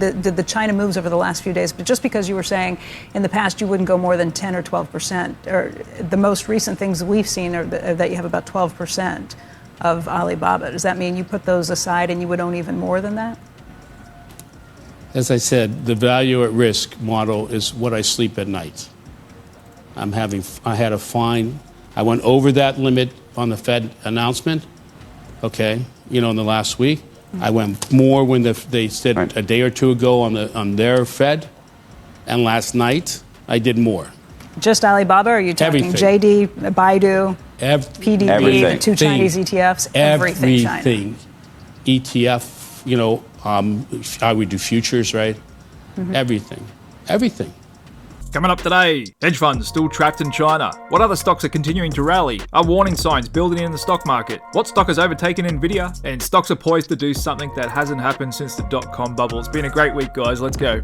the China moves over the last few days, but just because you were saying in the past you wouldn't go more than 10 or 12%, or the most recent things we've seen are that you have about 12% of Alibaba. Does that mean you put those aside and you would own even more than that? As I said, the value at risk model is what I sleep at night. I went over that limit on the Fed announcement, in the last week. I went more when they said a day or two ago on their Fed, and last night I did more. Just Alibaba, or are you talking everything. JD, Baidu, PDB, everything. the two Chinese ETFs, everything China. ETF, how we do futures, right? Mm-hmm. Everything. Coming up today, hedge funds still trapped in China. What other stocks are continuing to rally? Are warning signs building in the stock market? What stock has overtaken Nvidia? And stocks are poised to do something that hasn't happened since the dot-com bubble. It's been a great week, guys. Let's go.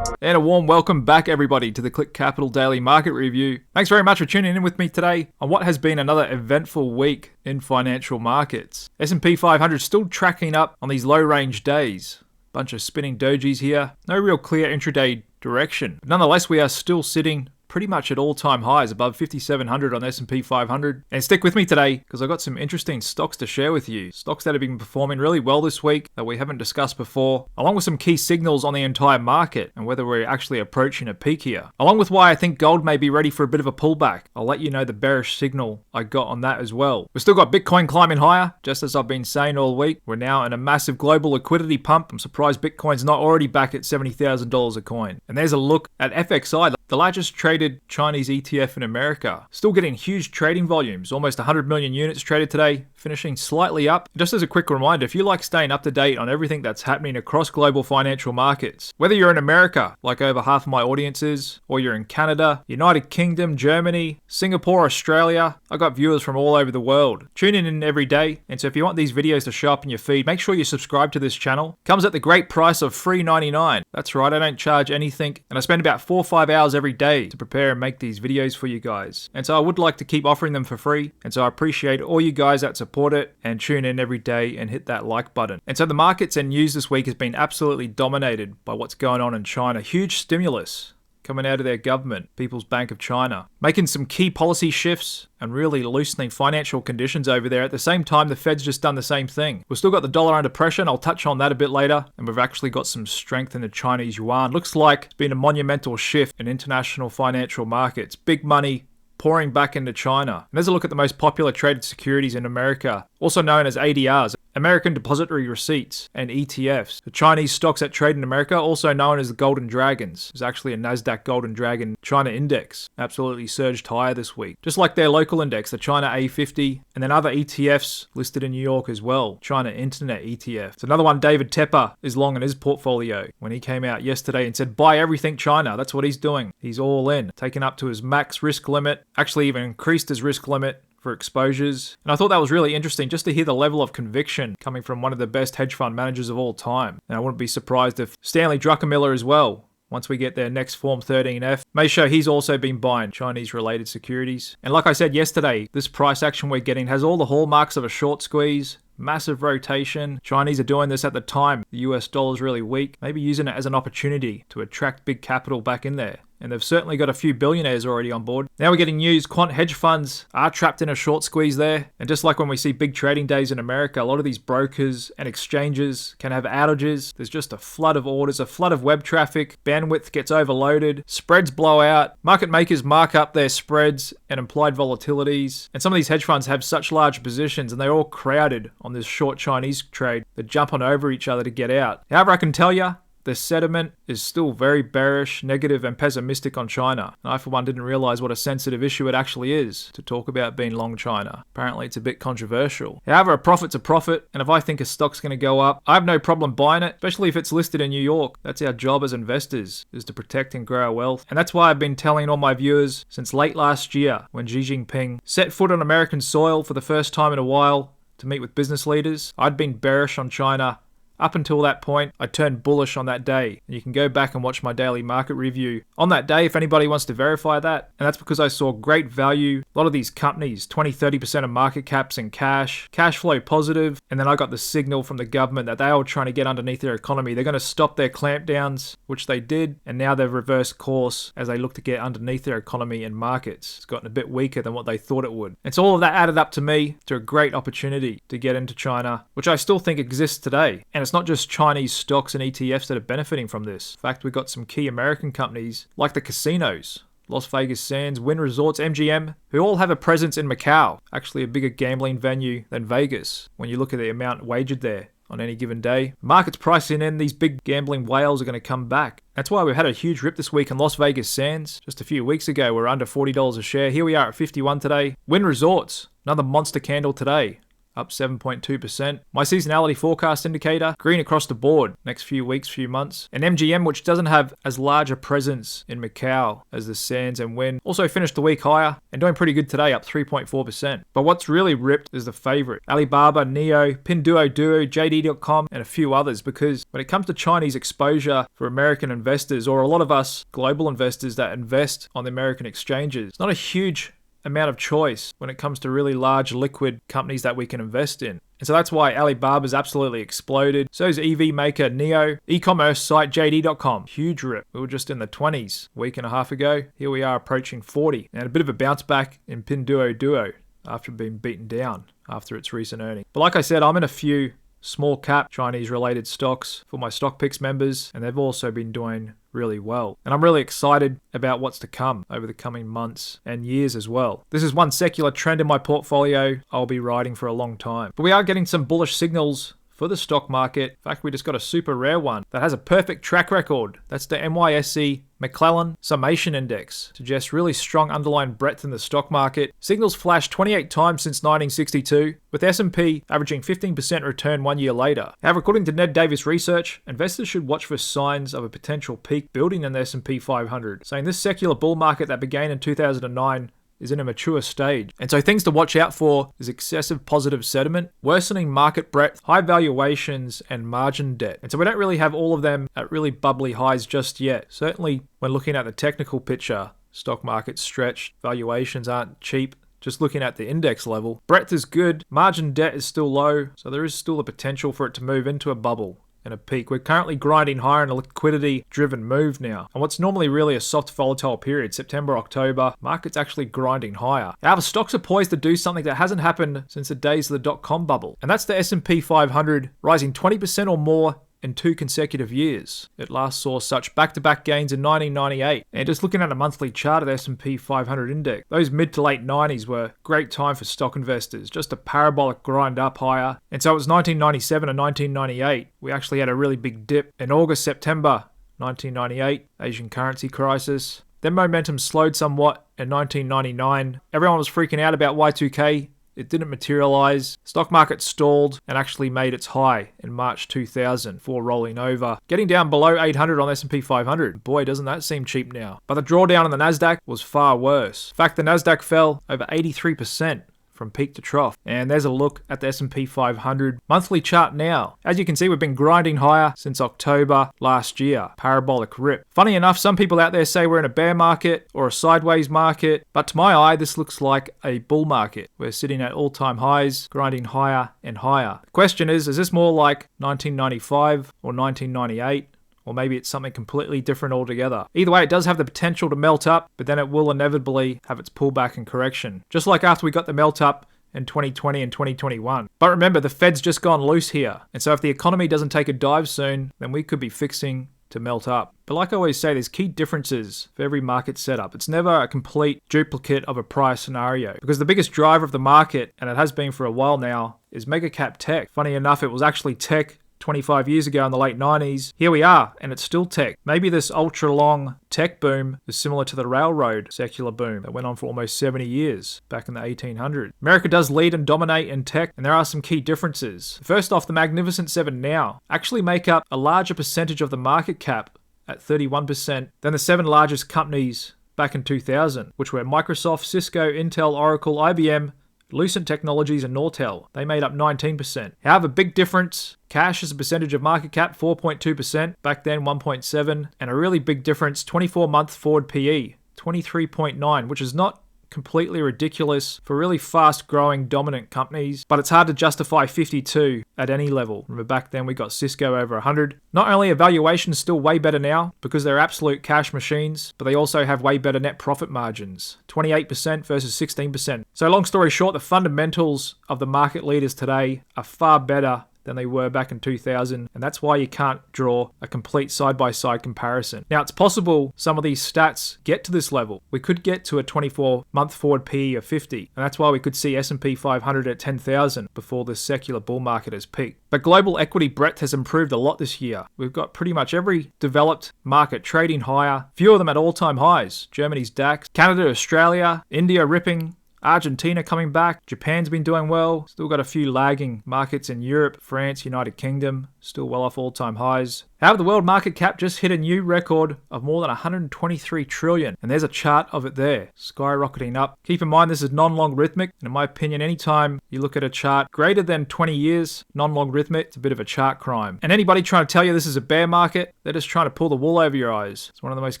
And a warm welcome back, everybody, to the Click Capital Daily Market Review. Thanks very much for tuning in with me today on what has been another eventful week in financial markets. S&P 500 still tracking up on these low-range days. Bunch of spinning dojis here. No real clear intraday direction. But nonetheless, we are still sitting pretty much at all-time highs, above 5,700 on S&P 500. And stick with me today, because I've got some interesting stocks to share with you. Stocks that have been performing really well this week that we haven't discussed before, along with some key signals on the entire market and whether we're actually approaching a peak here. Along with why I think gold may be ready for a bit of a pullback. I'll let you know the bearish signal I got on that as well. We've still got Bitcoin climbing higher, just as I've been saying all week. We're now in a massive global liquidity pump. I'm surprised Bitcoin's not already back at $70,000 a coin. And there's a look at FXI, the largest traded Chinese ETF in America. Still getting huge trading volumes, almost 100 million units traded today, finishing slightly up. Just as a quick reminder, if you like staying up to date on everything that's happening across global financial markets, whether you're in America, like over half of my audience is, or you're in Canada, United Kingdom, Germany, Singapore, Australia, I got viewers from all over the world. Tuning in every day, and so if you want these videos to show up in your feed, make sure you subscribe to this channel. Comes at the great price of $3.99. That's right, I don't charge anything, and I spend about 4 or 5 hours every day to prepare and make these videos for you guys. And so I would like to keep offering them for free, and so I appreciate all you guys that support it and tune in every day and hit that like button. And so the markets and news this week has been absolutely dominated by what's going on in China. Huge stimulus coming out of their government, People's Bank of China, making some key policy shifts and really loosening financial conditions over there. At the same time, the Fed's just done the same thing. We've still got the dollar under pressure, and I'll touch on that a bit later. And we've actually got some strength in the Chinese yuan. Looks like it's been a monumental shift in international financial markets. Big money pouring back into China. And there's a look at the most popular traded securities in America, also known as ADRs, American Depository Receipts, and ETFs. The Chinese stocks that trade in America, also known as the Golden Dragons. There's actually a NASDAQ Golden Dragon China Index, absolutely surged higher this week. Just like their local index, the China A50, and then other ETFs listed in New York as well. China Internet ETF. It's another one David Tepper is long in his portfolio when he came out yesterday and said, buy everything China. That's what he's doing. He's all in, taken up to his max risk limit, actually even increased his risk limit for exposures. And I thought that was really interesting just to hear the level of conviction coming from one of the best hedge fund managers of all time. And I wouldn't be surprised if Stanley Druckenmiller as well, once we get their next Form 13F, may show he's also been buying Chinese-related securities. And like I said yesterday, this price action we're getting has all the hallmarks of a short squeeze, massive rotation. Chinese are doing this at the time the US dollar's really weak, maybe using it as an opportunity to attract big capital back in there. And they've certainly got a few billionaires already on board. Now we're getting news, quant hedge funds are trapped in a short squeeze there. And just like when we see big trading days in America, a lot of these brokers and exchanges can have outages. There's just a flood of orders, a flood of web traffic, bandwidth gets overloaded, spreads blow out, market makers mark up their spreads and implied volatilities. And some of these hedge funds have such large positions and they're all crowded on this short Chinese trade. They're jumping over each other to get out. However, I can tell you, the sentiment is still very bearish, negative, and pessimistic on China. And I, for one, didn't realize what a sensitive issue it actually is to talk about being long China. Apparently, it's a bit controversial. However, a profit's a profit, and if I think a stock's going to go up, I have no problem buying it, especially if it's listed in New York. That's our job as investors, is to protect and grow our wealth. And that's why I've been telling all my viewers since late last year, when Xi Jinping set foot on American soil for the first time in a while to meet with business leaders. I'd been bearish on China Up until that point, I turned bullish on that day. And you can go back and watch my daily market review on that day if anybody wants to verify that. And that's because I saw great value. A lot of these companies, 20-30% of market caps in cash flow positive, and then I got the signal from the government that they were trying to get underneath their economy. They're going to stop their clampdowns, which they did, and now they've reversed course as they look to get underneath their economy and markets. It's gotten a bit weaker than what they thought it would. And so all of that added up to me to a great opportunity to get into China, which I still think exists today. And it's not just Chinese stocks and ETFs that are benefiting from this. In fact, we've got some key American companies like the casinos, Las Vegas Sands, Wynn Resorts, MGM, who all have a presence in Macau, actually a bigger gambling venue than Vegas when you look at the amount wagered there on any given day. The market's pricing in these big gambling whales are going to come back. That's why we've had a huge rip this week in Las Vegas Sands. Just a few weeks ago, we were under $40 a share. Here we are at 51 today. Wynn Resorts, another monster candle today, up 7.2%. My seasonality forecast indicator, green across the board next few weeks, few months. And MGM, which doesn't have as large a presence in Macau as the Sands and Wynn, also finished the week higher and doing pretty good today, up 3.4%. But what's really ripped is the favorite, Alibaba, Neo, Pinduoduo, JD.com, and a few others, because when it comes to Chinese exposure for American investors, or a lot of us global investors that invest on the American exchanges, it's not a huge amount of choice when it comes to really large liquid companies that we can invest in. And so that's why Alibaba's absolutely exploded. So is EV maker Neo, e-commerce site JD.com. Huge rip. We were just in the 20s a week and a half ago. Here we are approaching 40. And a bit of a bounce back in Pinduoduo after being beaten down after its recent earnings. But like I said, I'm in a few small cap Chinese related stocks for my Stock Picks members, and they've also been doing really well. And I'm really excited about what's to come over the coming months and years as well. This is one secular trend in my portfolio I'll be riding for a long time. But we are getting some bullish signals for the stock market. In fact, we just got a super rare one that has a perfect track record. That's the NYSE McClellan Summation Index. Suggests really strong underlying breadth in the stock market. Signals flashed 28 times since 1962, with S&P averaging 15% return 1 year later. However, according to Ned Davis research, investors should watch for signs of a potential peak building in the S&P 500, saying this secular bull market that began in 2009 is in a mature stage. And so things to watch out for is excessive positive sentiment, worsening market breadth, high valuations, and margin debt. And so we don't really have all of them at really bubbly highs just yet. Certainly when looking at the technical picture, stock market's stretched, valuations aren't cheap. Just looking at the index level, breadth is good, margin debt is still low, so there is still the potential for it to move into a bubble and a peak. We're currently grinding higher in a liquidity-driven move now. And what's normally really a soft, volatile period, September, October, market's actually grinding higher. However, stocks are poised to do something that hasn't happened since the days of the dot-com bubble. And that's the S&P 500 rising 20% or more in 2 consecutive years. It last saw such back-to-back gains in 1998. And just looking at a monthly chart of the S&P 500 Index, those mid to late 90s were a great time for stock investors, just a parabolic grind up higher. And so it was 1997 and 1998. We actually had a really big dip in August, September 1998, Asian currency crisis. Then momentum slowed somewhat in 1999. Everyone was freaking out about Y2K. It didn't materialize. Stock market stalled and actually made its high in March 2000 before rolling over, getting down below 800 on S&P 500. Boy, doesn't that seem cheap now. But the drawdown on the Nasdaq was far worse. In fact, the Nasdaq fell over 83% from peak to trough. And there's a look at the S&P 500 monthly chart now. As you can see, we've been grinding higher since October last year. Parabolic rip. Funny enough, some people out there say we're in a bear market or a sideways market, but to my eye, this looks like a bull market. We're sitting at all-time highs, grinding higher and higher. The question is this more like 1995 or 1998? Or maybe it's something completely different altogether. Either way, it does have the potential to melt up, but then it will inevitably have its pullback and correction. Just like after we got the melt up in 2020 and 2021. But remember, the Fed's just gone loose here. And so if the economy doesn't take a dive soon, then we could be fixing to melt up. But like I always say, there's key differences for every market setup. It's never a complete duplicate of a prior scenario. Because the biggest driver of the market, and it has been for a while now, is mega cap tech. Funny enough, it was actually tech 25 years ago in the late 90s. Here we are, and it's still tech. Maybe this ultra-long tech boom is similar to the railroad secular boom that went on for almost 70 years back in the 1800s. America does lead and dominate in tech, and there are some key differences. First off, the Magnificent Seven now actually make up a larger percentage of the market cap at 31% than the 7 largest companies back in 2000, which were Microsoft, Cisco, Intel, Oracle, IBM, Lucent Technologies and Nortel, they made up 19%. However, big difference. Cash as a percentage of market cap, 4.2%. Back then, 1.7%. And a really big difference, 24-month forward PE, 23.9, which is not completely ridiculous for really fast-growing dominant companies, but it's hard to justify 52 at any level. Remember back then we got Cisco over 100. Not only are valuations still way better now because they're absolute cash machines, but they also have way better net profit margins, 28% versus 16%. So long story short, the fundamentals of the market leaders today are far better than they were back in 2000, and that's why you can't draw a complete side-by-side comparison. Now, it's possible some of these stats get to this level. We could get to a 24-month forward PE of 50, and that's why we could see S&P 500 at 10,000 before this secular bull market has peaked. But global equity breadth has improved a lot this year. We've got pretty much every developed market trading higher, few of them at all-time highs. Germany's DAX, Canada, Australia, India ripping, Argentina coming back, Japan's been doing well, still got a few lagging markets in Europe, France, United Kingdom, still well off all-time highs. However, the world market cap just hit a new record of more than 123 trillion, and there's a chart of it there, skyrocketing up. Keep in mind this is non-logarithmic, and in my opinion, anytime you look at a chart greater than 20 years, non-logarithmic, it's a bit of a chart crime. And anybody trying to tell you this is a bear market, they're just trying to pull the wool over your eyes. It's one of the most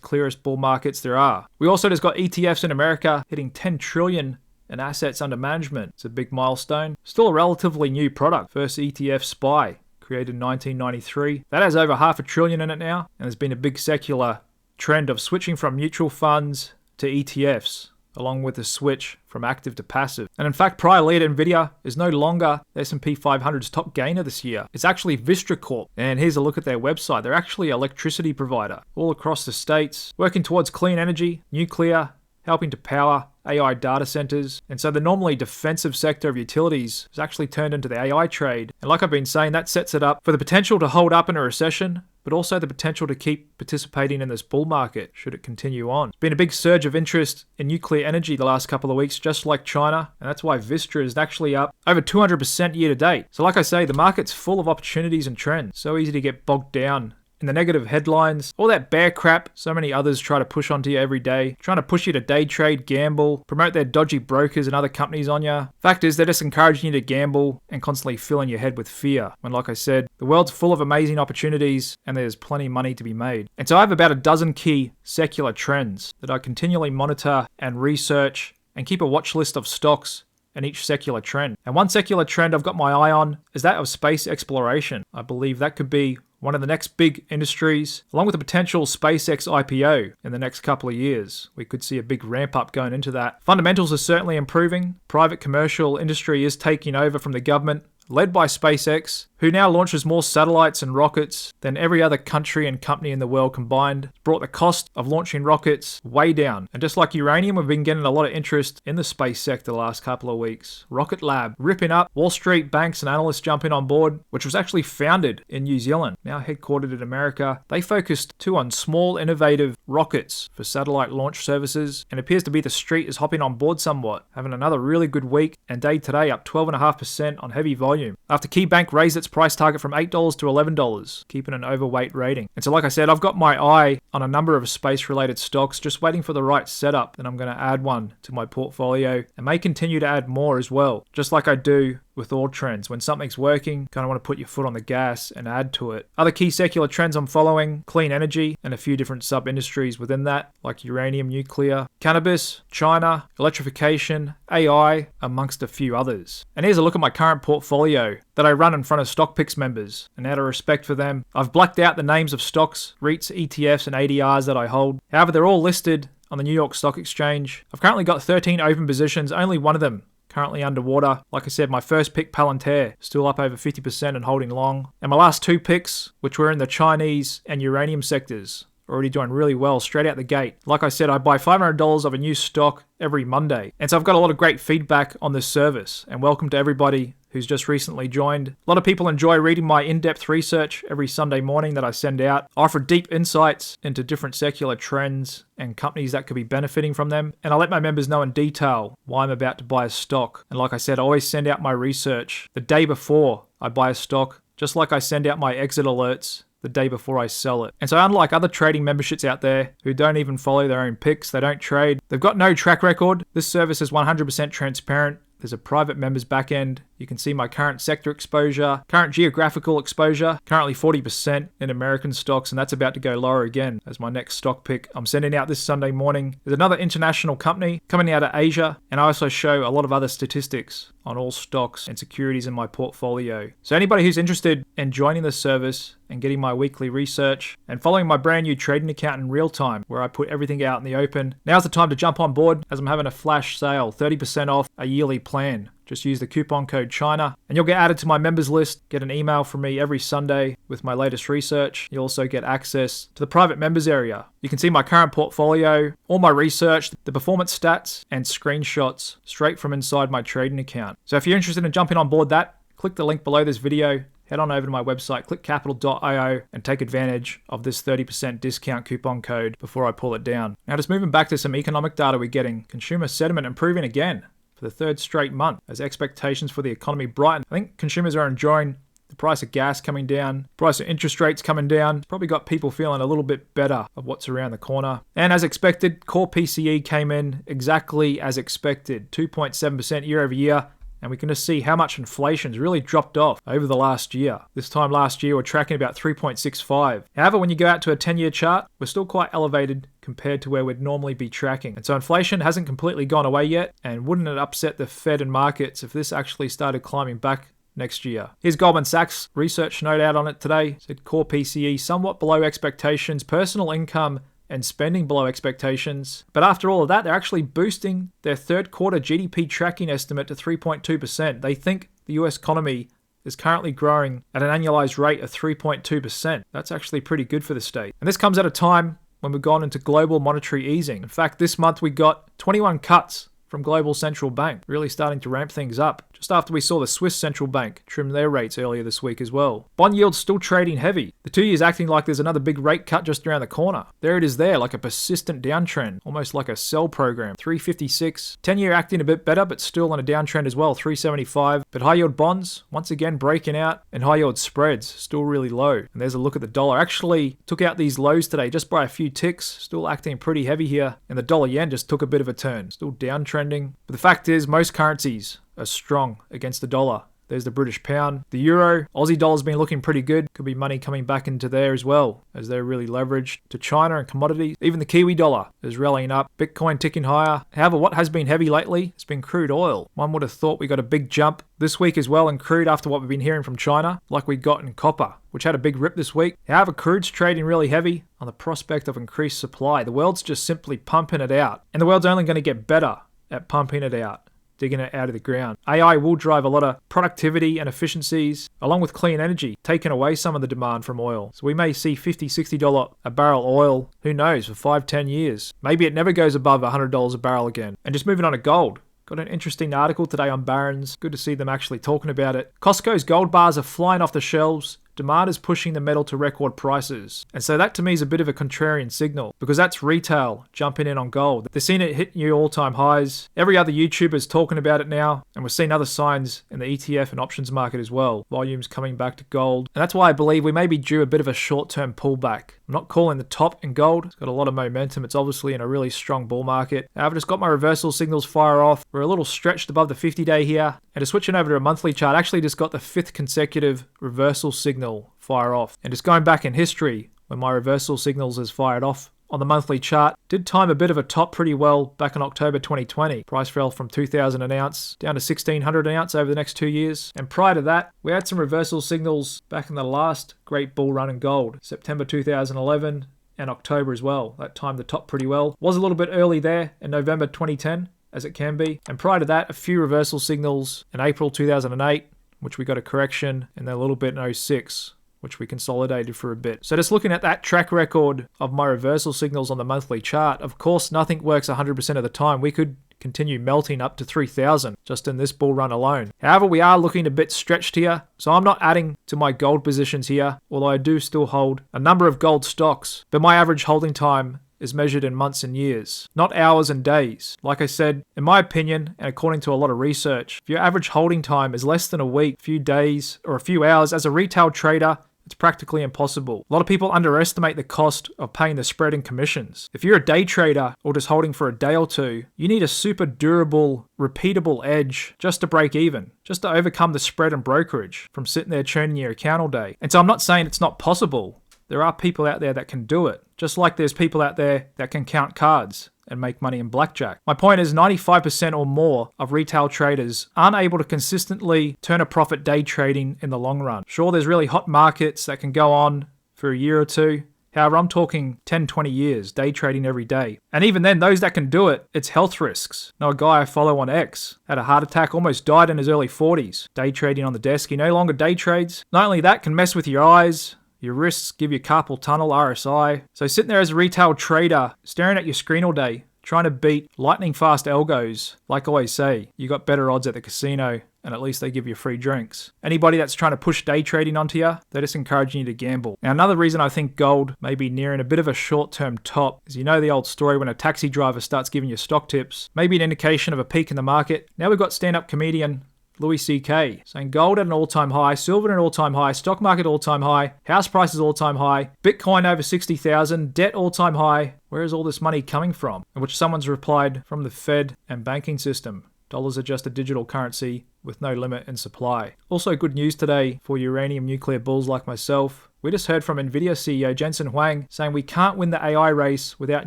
clearest bull markets there are. We also just got ETFs in America hitting 10 trillion and assets under management. It's a big milestone. Still a relatively new product. First ETF SPY, created in 1993. That has over $500 billion in it now, and there's been a big secular trend of switching from mutual funds to ETFs, along with the switch from active to passive. And in fact, prior leader Nvidia is no longer the S&P 500's top gainer this year. It's actually Vistra Corp. And here's a look at their website. They're actually an electricity provider all across the states, working towards clean energy, nuclear, helping to power AI data centers. And so the normally defensive sector of utilities has actually turned into the AI trade. And like I've been saying, that sets it up for the potential to hold up in a recession, but also the potential to keep participating in this bull market should it continue on. There's been a big surge of interest in nuclear energy the last couple of weeks, just like China, and that's why Vistra is actually up over 200% year to date. So like I say, the market's full of opportunities and trends. So easy to get bogged down in the negative headlines, all that bear crap so many others try to push onto you every day, trying to push you to day trade, gamble, promote their dodgy brokers and other companies on you. Fact is, they're just encouraging you to gamble and constantly filling your head with fear. When, like I said, the world's full of amazing opportunities and there's plenty of money to be made. And so I have about a dozen key secular trends that I continually monitor and research and keep a watch list of stocks and each secular trend. And one secular trend I've got my eye on is that of space exploration. I believe that could be one of the next big industries, along with a potential SpaceX IPO in the next couple of years. We could see a big ramp up going into that. Fundamentals are certainly improving. Private commercial industry is taking over from the government, led by SpaceX, who now launches more satellites and rockets than every other country and company in the world combined. It's brought the cost of launching rockets way down. And just like uranium, we've been getting a lot of interest in the space sector the last couple of weeks. Rocket Lab ripping up, Wall Street banks and analysts jumping on board, which was actually founded in New Zealand, now headquartered in America. They focused too on small, innovative rockets for satellite launch services, and it appears to be the street is hopping on board somewhat, having another really good week, and day today up 12.5% on heavy volume, after KeyBank raised its price target from $8 to $11, keeping an overweight rating. And so like I said, I've got my eye on a number of space-related stocks, just waiting for the right setup, and I'm going to add one to my portfolio, and may continue to add more as well, just like I do with all trends. When something's working, kind of want to put your foot on the gas and add to it. Other key secular trends I'm following: clean energy and a few different sub-industries within that, like uranium, nuclear, cannabis, China, electrification, AI, amongst a few others. And here's a look at my current portfolio that I run in front of StockPicks members. And out of respect for them, I've blacked out the names of stocks, REITs, ETFs, and ADRs that I hold. However, they're all listed on the New York Stock Exchange. I've currently got 13 open positions, only one of them currently underwater. Like I said, my first pick, Palantir, still up over 50% and holding long. And my last two picks, which were in the Chinese and uranium sectors, already doing really well straight out the gate. Like I said, I buy $500 of a new stock every Monday. And so I've got a lot of great feedback on this service. And welcome to everybody who's just recently joined. A lot of people enjoy reading my in-depth research every Sunday morning that I send out. I offer deep insights into different secular trends and companies that could be benefiting from them. And I let my members know in detail why I'm about to buy a stock. And like I said, I always send out my research the day before I buy a stock, just like I send out my exit alerts the day before I sell it. And so unlike other trading memberships out there who don't even follow their own picks, they don't trade, they've got no track record, this service is 100% transparent There's a private members back end. You can see my current sector exposure, current geographical exposure, currently 40% in American stocks, and that's about to go lower again as my next stock pick I'm sending out this Sunday morning. There's another international company coming out of Asia, and I also show a lot of other statistics on all stocks and securities in my portfolio. So anybody who's interested in joining the service and getting my weekly research and following my brand new trading account in real time where I put everything out in the open, now's the time to jump on board as I'm having a flash sale, 30% off a yearly plan. Just use the coupon code China and you'll get added to my members list, get an email from me every Sunday with my latest research. You'll also get access to the private members area. You can see my current portfolio, all my research, the performance stats, and screenshots straight from inside my trading account. So if you're interested in jumping on board that, click the link below this video, head on over to my website, clickcapital.io, and take advantage of this 30% discount coupon code before I pull it down. Now just moving back to some economic data we're getting. Consumer sentiment improving again for the third straight month as expectations for the economy brighten. I think consumers are enjoying the price of gas coming down, price of interest rates coming down. It's probably got people feeling a little bit better of what's around the corner. And as expected, core PCE came in exactly as expected, 2.7% year over year. And we can just see how much inflation's really dropped off over the last year. This time last year, we're tracking about 3.65. However, when you go out to a 10-year chart, we're still quite elevated compared to where we'd normally be tracking. And so inflation hasn't completely gone away yet, and wouldn't it upset the Fed and markets if this actually started climbing back next year? Here's Goldman Sachs research note out on it today. It said core PCE somewhat below expectations, personal income and spending below expectations. But after all of that, they're actually boosting their third quarter GDP tracking estimate to 3.2%. They think the US economy is currently growing at an annualized rate of 3.2%. That's actually pretty good for the state. And this comes at a time when we've gone into global monetary easing. In fact, this month we got 21 cuts from global central bank, really starting to ramp things up. Just after we saw the Swiss central bank trim their rates earlier this week as well. Bond yields still trading heavy. The 2 years acting like there's another big rate cut just around the corner. There it is there, like a persistent downtrend, almost like a sell program. 356. 10-year acting a bit better, but still on a downtrend as well, 375. But high yield bonds, once again breaking out, and high yield spreads, still really low. And there's a look at the dollar. Actually took out these lows today just by a few ticks, still acting pretty heavy here. And the dollar yen just took a bit of a turn, still downtrending. But the fact is, most currencies are strong against the dollar. There's the British pound, the euro, Aussie dollar's been looking pretty good. Could be money coming back into there as well, as they're really leveraged to China and commodities. Even the Kiwi dollar is rallying up, Bitcoin ticking higher. However, what has been heavy lately has been crude oil. One would have thought we got a big jump this week as well in crude after what we've been hearing from China, like we got in copper, which had a big rip this week. However, crude's trading really heavy on the prospect of increased supply. The world's just simply pumping it out, and the world's only going to get better at pumping it out, digging it out of the ground. AI will drive a lot of productivity and efficiencies, along with clean energy, taking away some of the demand from oil. So we may see $50, $60 a barrel oil, who knows, for 5-10 years. Maybe it never goes above $100 a barrel again. And just moving on to gold. Got an interesting article today on Barron's. Good to see them actually talking about it. Costco's gold bars are flying off the shelves. Demand is pushing the metal to record prices. And so that to me is a bit of a contrarian signal, because that's retail jumping in on gold. They're seeing it hit new all-time highs. Every other YouTuber is talking about it now, and we're seeing other signs in the ETF and options market as well. Volumes coming back to gold. And that's why I believe we may be due a bit of a short-term pullback. I'm not calling the top in gold. It's got a lot of momentum. It's obviously in a really strong bull market. I've just got my reversal signals fire off. We're a little stretched above the 50-day here. And to switching over to a monthly chart, I actually just got the 5th consecutive reversal signal fire off. And just going back in history, when my reversal signals has fired off on the monthly chart, did time a bit of a top pretty well back in October 2020. Price fell from 2,000 an ounce down to 1,600 an ounce over the next 2 years. And prior to that, we had some reversal signals back in the last great bull run in gold, September 2011 and October as well. That timed the top pretty well. Was a little bit early there in November 2010, as it can be. And prior to that, a few reversal signals in April 2008, which we got a correction, and then a little bit in 06, which we consolidated for a bit. So just looking at that track record of my reversal signals on the monthly chart, of course nothing works 100% of the time. We could continue melting up to 3,000 just in this bull run alone. However, we are looking a bit stretched here, so I'm not adding to my gold positions here, although I do still hold a number of gold stocks, but my average holding time is measured in months and years, not hours and days. Like I said, in my opinion, and according to a lot of research, if your average holding time is less than a week, a few days, or a few hours as a retail trader, It's practically impossible. A lot of people underestimate the cost of paying the spread and commissions. If you're a day trader or just holding for a day or two, you need a super durable, repeatable edge just to break even, just to overcome the spread and brokerage from sitting there churning your account all day. And so I'm not saying it's not possible. There are people out there that can do it, just like there's people out there that can count cards and make money in blackjack. My point is 95% or more of retail traders aren't able to consistently turn a profit day trading in the long run. Sure, there's really hot markets that can go on for a year or two. However, I'm talking 10, 20 years, day trading every day. And even then, those that can do it, it's health risks. Now, a guy I follow on X had a heart attack, almost died in his early 40s, day trading on the desk. He no longer day trades. Not only that, can mess with your eyes, your wrists, give you carpal tunnel, RSI. So sitting there as a retail trader, staring at your screen all day, trying to beat lightning fast algos, like I always say, you got better odds at the casino, and at least they give you free drinks. Anybody that's trying to push day trading onto you, they're just encouraging you to gamble. Now, another reason I think gold may be nearing a bit of a short-term top is, you know the old story when a taxi driver starts giving you stock tips, maybe an indication of a peak in the market. Now we've got stand-up comedian Louis C.K. saying gold at an all-time high, silver at an all-time high, stock market all-time high, house prices all-time high, Bitcoin over 60,000, debt all-time high. Where is all this money coming from? In which someone's replied, from the Fed and banking system. Dollars are just a digital currency with no limit in supply. Also good news today for uranium nuclear bulls like myself. We just heard from Nvidia CEO Jensen Huang saying we can't win the AI race without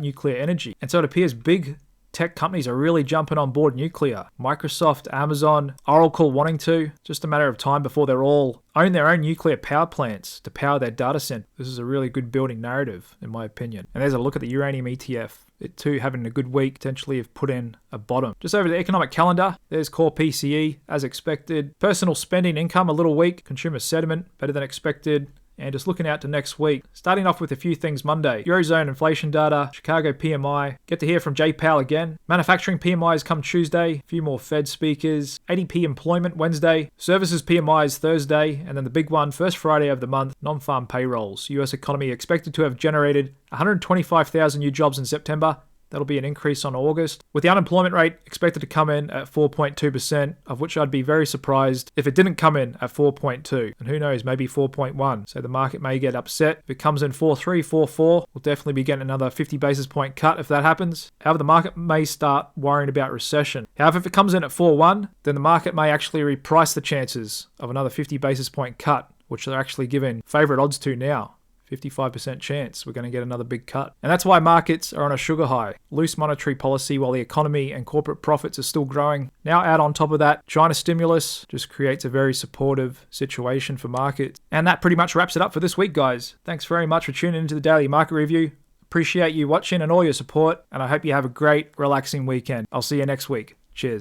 nuclear energy. And so it appears big tech companies are really jumping on board nuclear. Microsoft, Amazon, Oracle wanting to. Just a matter of time before they're all own their own nuclear power plants to power their data center. This is a really good building narrative, in my opinion. And there's a look at the uranium ETF. It too having a good week, potentially have put in a bottom. Just over the economic calendar, there's core PCE as expected. Personal spending income a little weak. Consumer sentiment better than expected. And just looking out to next week, starting off with a few things Monday. Eurozone inflation data, Chicago PMI, get to hear from Jay Powell again. Manufacturing PMIs come Tuesday, a few more Fed speakers. ADP employment Wednesday, services PMIs Thursday, and then the big one, first Friday of the month, non-farm payrolls. US economy expected to have generated 125,000 new jobs in September. That'll be an increase on August, with the unemployment rate expected to come in at 4.2%, of which I'd be very surprised if it didn't come in at 4.2. And who knows, maybe 4.1. So the market may get upset. If it comes in 4.3, 4.4, we'll definitely be getting another 50 basis point cut if that happens. However, the market may start worrying about recession. However, if it comes in at 4.1, then the market may actually reprice the chances of another 50 basis point cut, which they're actually giving favorite odds to now. 55% chance we're going to get another big cut. And that's why markets are on a sugar high. Loose monetary policy while the economy and corporate profits are still growing. Now add on top of that, China stimulus just creates a very supportive situation for markets. And that pretty much wraps it up for this week, guys. Thanks very much for tuning into the Daily Market Review. Appreciate you watching and all your support, and I hope you have a great, relaxing weekend. I'll see you next week. Cheers.